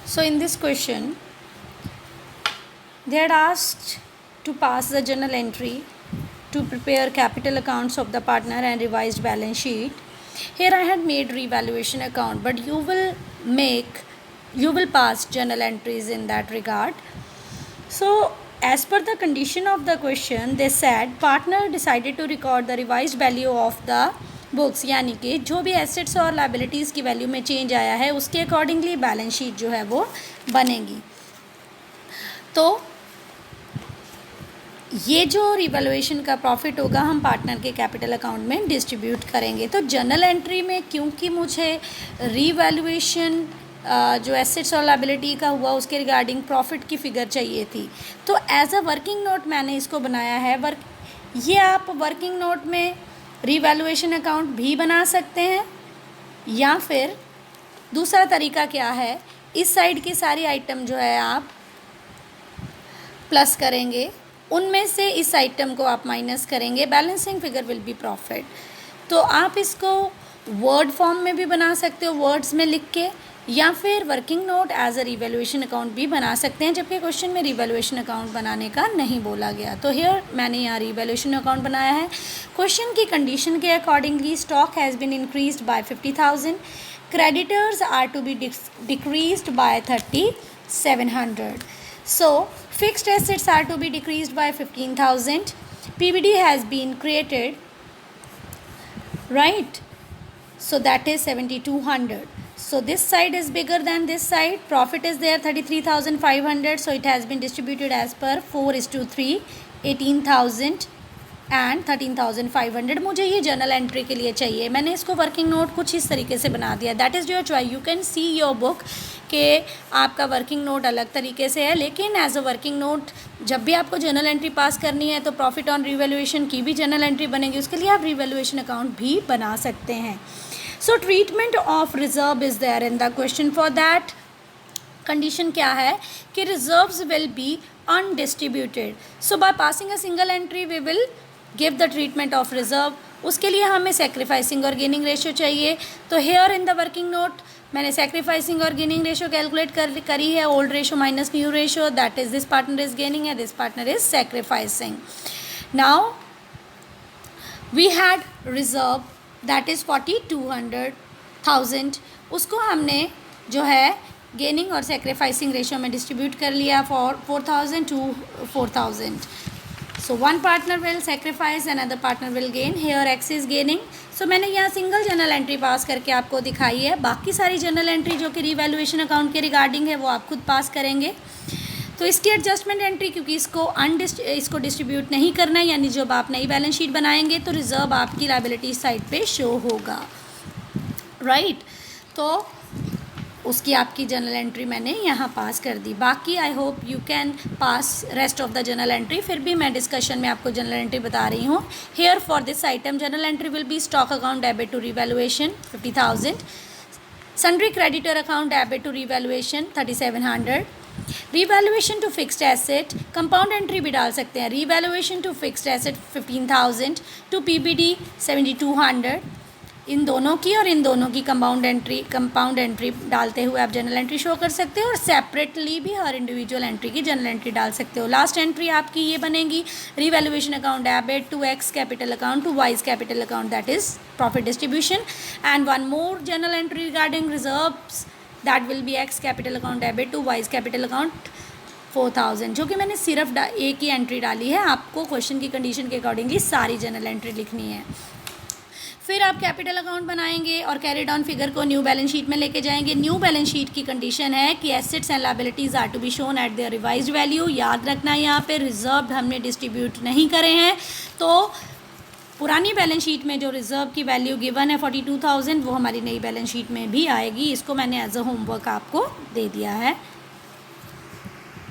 So in this question, they had asked to pass the journal entry to prepare capital accounts of the partner and revised balance sheet. Here I had made revaluation account, but you will pass journal entries in that regard. So as per the condition of the question, they said partner decided to record the revised value of the books, यानी कि जो भी assets और liabilities की value में change आया है उसके अकॉर्डिंगली बैलेंस शीट जो है वो बनेगी। तो ये जो रिवैल्यूएशन का प्रॉफिट होगा हम पार्टनर के कैपिटल अकाउंट में डिस्ट्रीब्यूट करेंगे। तो जर्नल एंट्री में क्योंकि मुझे रिवैल्यूएशन जो एसेट्स और लाइबिलिटी का हुआ उसके रिगार्डिंग प्रॉफिट की फिगर चाहिए थी, तो एज अ वर्किंग नोट मैंने इसको बनाया है। ये आप वर्किंग नोट में रिवैल्यूएशन अकाउंट भी बना सकते हैं, या फिर दूसरा तरीका क्या है, इस साइड की सारी आइटम जो है आप प्लस करेंगे, उनमें से इस आइटम को आप माइनस करेंगे, balancing figure will be profit. तो आप इसको वर्ड फॉर्म में भी बना सकते हो, वर्ड्स में लिख के, या फिर working note as a revaluation account भी बना सकते हैं, जबकि क्वेश्चन में रिवैल्यूएशन अकाउंट बनाने का नहीं बोला गया। तो हियर मैंने यहाँ रिवैल्यूएशन अकाउंट बनाया है। क्वेश्चन की कंडीशन के accordingly stock has been increased by 50,000, creditors are to be decreased by 3,700, so fixed assets are to be decreased by 15,000, PBD has been created, right? So that is 7,200. So this side is bigger than this side. Profit is there 33,500. So it has been distributed as per 4:3, 18,000 and 13,500. मुझे ये journal entry के लिए चाहिए। मैंने इसको working note कुछ इस तरीके से बना दिया। That is your choice, you can see your book कि आपका वर्किंग नोट अलग तरीके से है, लेकिन एज अ वर्किंग नोट जब भी आपको जर्नल एंट्री पास करनी है तो प्रॉफिट ऑन रिवैल्यूएशन की भी जर्नल एंट्री बनेगी, उसके लिए आप रिवैल्यूएशन अकाउंट भी बना सकते हैं। So treatment of reserve is there in the question. For that condition क्या है कि reserves will be undistributed, so by passing a single entry we will give the treatment of reserve. उसके लिए हमें सेक्रीफाइसिंग और गेनिंग रेशियो चाहिए। तो here in the working note मैंने सेक्रीफाइसिंग और गेनिंग रेशियो कैलकुलेट करी है, old ratio minus new ratio, that is this partner is gaining है, this partner is sacrificing. Now we had reserve that is 42,000, उसको हमने जो है गेनिंग और सेक्रीफाइसिंग रेशियो में डिस्ट्रीब्यूट कर लिया for 4,000 to 4,000. So one partner will sacrifice, another partner will gain. Here X is gaining. So मैंने यहाँ सिंगल जर्नल एंट्री पास करके आपको दिखाई है। बाकी सारी जर्नल एंट्री जो कि रिवैल्यूएशन अकाउंट के रिगार्डिंग है वो आप खुद पास करेंगे। तो इसकी एडजस्टमेंट एंट्री, क्योंकि इसको डिस्ट्रीब्यूट नहीं करना है, यानी जब आप नई बैलेंस शीट बनाएंगे तो रिजर्व आपकी लायबिलिटी साइड पे शो होगा, राइट? तो उसकी आपकी जर्नल एंट्री मैंने यहाँ पास कर दी। बाकी I hope you can pass rest of the journal entry. फिर भी मैं डिस्कशन में आपको जर्नल एंट्री बता रही हूँ। Here for this item journal entry will be stock account debit to revaluation 50,000, sundry creditor account debit to revaluation 3,700, revaluation to fixed asset compound entry भी डाल सकते हैं, revaluation to fixed asset 15,000, to PBD 7,200। इन दोनों की और इन दोनों की कंपाउंड एंट्री डालते हुए आप जर्नल एंट्री शो कर सकते हो, और सेपरेटली भी हर इंडिविजुअल एंट्री की जर्नल एंट्री डाल सकते हो। लास्ट एंट्री आपकी ये बनेगी, revaluation account debit to X capital account to Y's capital account, that is profit distribution. And one more journal entry regarding reserves, that will be X capital account debit to Y's capital account 4,000, जो कि मैंने सिर्फ एक ही entry डाली है। आपको question की condition के अकॉर्डिंगली सारी जर्नल एंट्री लिखनी है। फिर आप कैपिटल अकाउंट बनाएंगे और कैरिड ऑन फिगर को न्यू बैलेंस शीट में लेके जाएंगे। न्यू बैलेंस शीट की कंडीशन है कि assets and liabilities are to be shown at their revised value. याद रखना यहाँ पे रिजर्व हमने डिस्ट्रीब्यूट नहीं करे हैं, तो पुरानी बैलेंस शीट में जो रिजर्व की वैल्यू गिवन है 42,000 वो हमारी नई बैलेंस शीट में भी आएगी। इसको मैंने एज अ होमवर्क आपको दे दिया है।